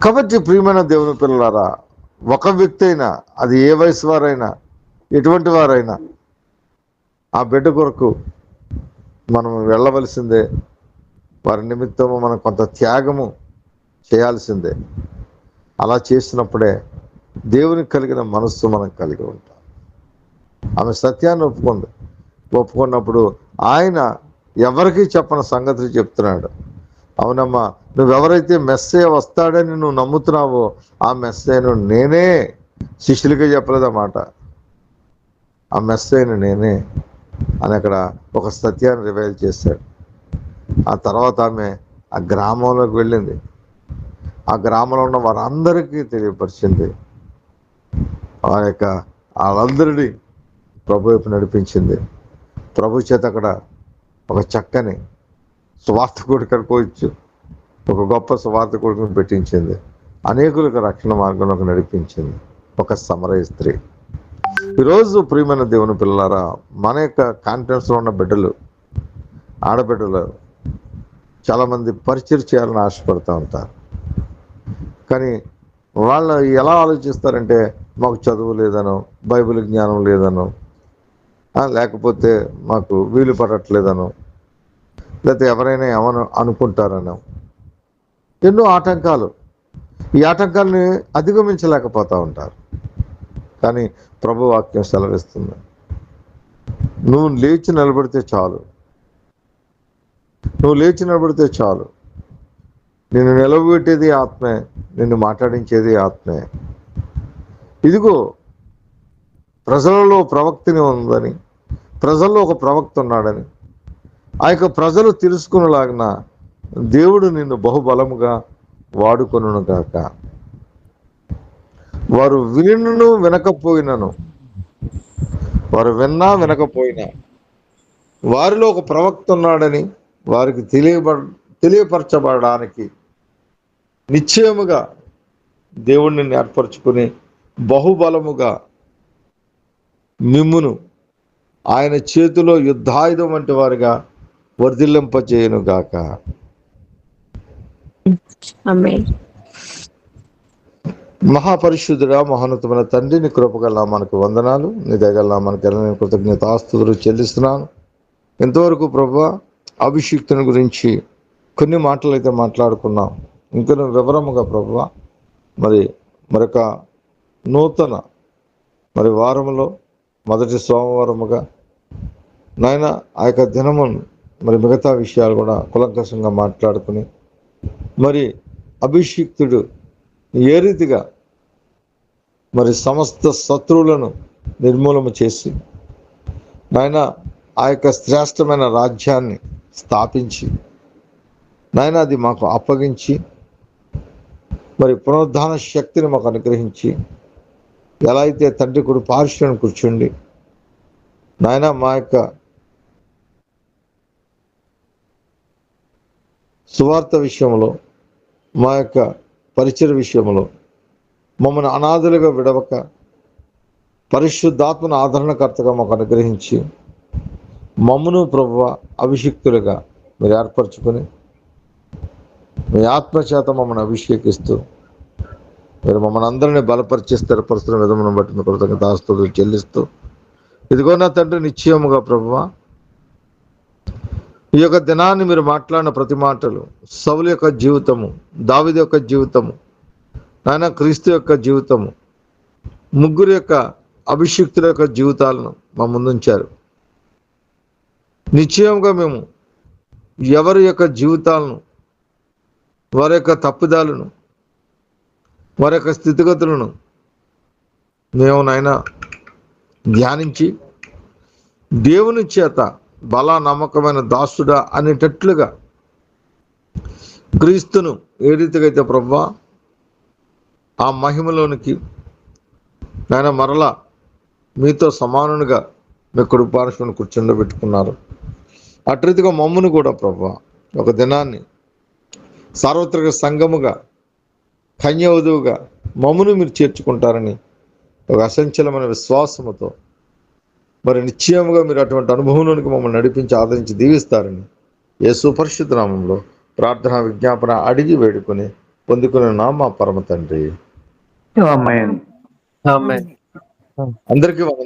Speaker 1: కాబట్టి ప్రియమైన దేవుని పిల్లలారా, ఒక వ్యక్తి అయినా, అది ఏ వయసు వారైనా, ఎటువంటి వారైనా, ఆ బిడ్డ కొరకు మనం వెళ్ళవలసిందే. వారి నిమిత్తము మనం కొంత త్యాగము చేయాల్సిందే. అలా చేసినప్పుడే దేవునికి కలిగిన మనస్సు మనం కలిగి ఉంటాం. ఆమె సత్యాన్ని ఒప్పుకున్నప్పుడు ఆయన ఎవరికీ చెప్పని సంగతులు చెప్తున్నాడు. అవునమ్మా, నువ్వెవరైతే మెస్సే వస్తాడని నువ్వు నమ్ముతున్నావో ఆ మెస్సేను నేనే. శిష్యులకే చెప్పలేదన్నమాట, ఆ మెస్సేను నేనే అని అక్కడ ఒక సత్యాన్ని రివైల్ చేశాడు. ఆ తర్వాత ఆమె ఆ గ్రామంలోకి వెళ్ళింది. ఆ గ్రామంలో ఉన్న వారందరికీ తెలియపరిచింది. ఆ యొక్క వాళ్ళందరినీ ప్రభు వైపు నడిపించింది. ప్రభు చేత అక్కడ ఒక చక్కని సువార్తకుడి కనుకోవచ్చు, ఒక గొప్ప సువార్తకుడిని పెట్టించింది. అనేకులకు రక్షణ మార్గంలోకి నడిపించింది ఒక సమరయ స్త్రీ. ఈరోజు ప్రియమైన దేవుని పిల్లలారా, మన యొక్క కాన్ఫిడెన్స్లో ఉన్న బిడ్డలు, ఆడబిడ్డలు చాలామంది పరిచయం చేయాలని ఆశపడుతూ ఉంటారు. కానీ వాళ్ళు ఎలా ఆలోచిస్తారంటే, మాకు చదువు లేదనో, బైబిల్ జ్ఞానం లేదనో, లేకపోతే మాకు వీలు పడట్లేదనో, లేకపోతే ఎవరైనా ఏమని అనుకుంటారనో ఎన్నో ఆటంకాలు. ఈ ఆటంకాలని అధిగమించలేకపోతూ ఉంటారు. కానీ ప్రభు వాక్యం సెలవిస్తుంది, నువ్వు లేచి నిలబడితే చాలు, నువ్వు లేచి నిలబడితే చాలు. నిన్ను నిలబెట్టేది ఆత్మే, నిన్ను మాట్లాడించేది ఆత్మే. ఇదిగో ప్రజలలో ప్రవక్తని ఉందని, ప్రజల్లో ఒక ప్రవక్త ఉన్నాడని, ఆ యొక్క ప్రజలు తెలుసుకునేలాగిన దేవుడు నిన్ను బహుబలముగా వాడుకొనును గాక. వారు వినును వినకపోయినను, వారు విన్నా వినకపోయినా వారిలో ఒక ప్రవక్త ఉన్నాడని వారికి తెలియపరచబడడానికి నిశ్చయముగా దేవుడిని ఏర్పరచుకుని బహుబలముగా మిమ్మును ఆయన చేతిలో యుద్ధాయుధం వంటి వారిగా వర్ధిల్లింపచేయును గాక.
Speaker 3: ఆమేన్.
Speaker 1: మహాపరిశుద్ధుడా, మహోన్నతమైన తండ్రి, నీ కృపగల మనకు వందనాలు, నీ దయగల మనకు ఎలాంటి కృతజ్ఞతాస్తుతులు చెల్లిస్తున్నాను. ఎంతవరకు ప్రభువా అభిషిక్తుని గురించి కొన్ని మాటలు అయితే మాట్లాడుకున్నాం. ఇంకా వివరముగా ప్రభువా మరొక నూతన వారంలో మొదటి సోమవారముగా నాయన ఆ యొక్క దినమును మిగతా విషయాలు కూడా కులంకషంగా మాట్లాడుకుని అభిషిక్తుడు ఏ రీతిగా మరి సమస్త శత్రువులను నిర్మూలన చేసి నాయన ఆ యొక్క శ్రేష్టమైన రాజ్యాన్ని స్థాపించి నాయన అది మాకు అప్పగించి మరి పునరుద్ధాన శక్తిని మాకు అనుగ్రహించి ఎలా అయితే తండ్రి కొడు పార్శ్వను కూర్చుండి నాయన మా యొక్క సువార్త విషయంలో మా యొక్క పరిచయ విషయంలో మమ్మల్ని అనాథలుగా విడవక పరిశుద్ధాత్మను ఆదరణకర్తగా మాకు అనుగ్రహించి మమ్మను ప్రభువ అభిషిక్తులుగా మీరు ఏర్పరచుకొని మీ ఆత్మచేత మమ్మల్ని అభిషేకిస్తూ మీరు మమ్మల్ని అందరినీ బలపరిచి స్థిరపరుస్తున్న విధమును బట్టి మీ కృతజ్ఞతాస్తుతులు చెల్లిస్తూ ఇదిగో నా తండ్రి నిశ్చయముగా ప్రభువ ఈ యొక్క దినాన్ని మీరు మాట్లాడిన ప్రతి మాటలు సౌలు యొక్క జీవితము, దావీదు యొక్క జీవితము, నాయన క్రీస్తు యొక్క జీవితము, ముగ్గురు యొక్క అభిషిక్తుల యొక్క జీవితాలను మా ముందుంచారు. నిశ్చయంగా మేము ఎవరి యొక్క జీవితాలను, వారి యొక్క తప్పిదాలను, వారి యొక్క స్థితిగతులను మేము నాయన ధ్యానించి దేవుని చేత బలా నమ్మకమైన దాసుడా అనేటట్లుగా క్రీస్తును ఏ రీతిగా అయితే ప్రభువా ఆ మహిమలోనికి నాయన మరలా మీతో సమానునిగా మీ కుడి పార్శ్వను కూర్చుండబెట్టుకున్నారు. అట్రీతిగా మమ్మును కూడా ప్రభువా ఒక దినాన్ని సార్వత్రిక సంఘముగా కన్యవధువుగా మమ్మును మీరు చేర్చుకుంటారని ఒక అసంచలమైన విశ్వాసముతో మరి నిశ్చయముగా మీరు అటువంటి అనుభవంలోనికి మమ్మల్ని నడిపించి ఆదరించి దీవిస్తారని యేసు పరిశుద్ధ నామంలో ప్రార్థన విజ్ఞాపన అడిగి వేడుకొని పొందుకునే మా పరమ తండ్రి.
Speaker 4: ఆమేన్.
Speaker 1: అందరికీ వందనాలు.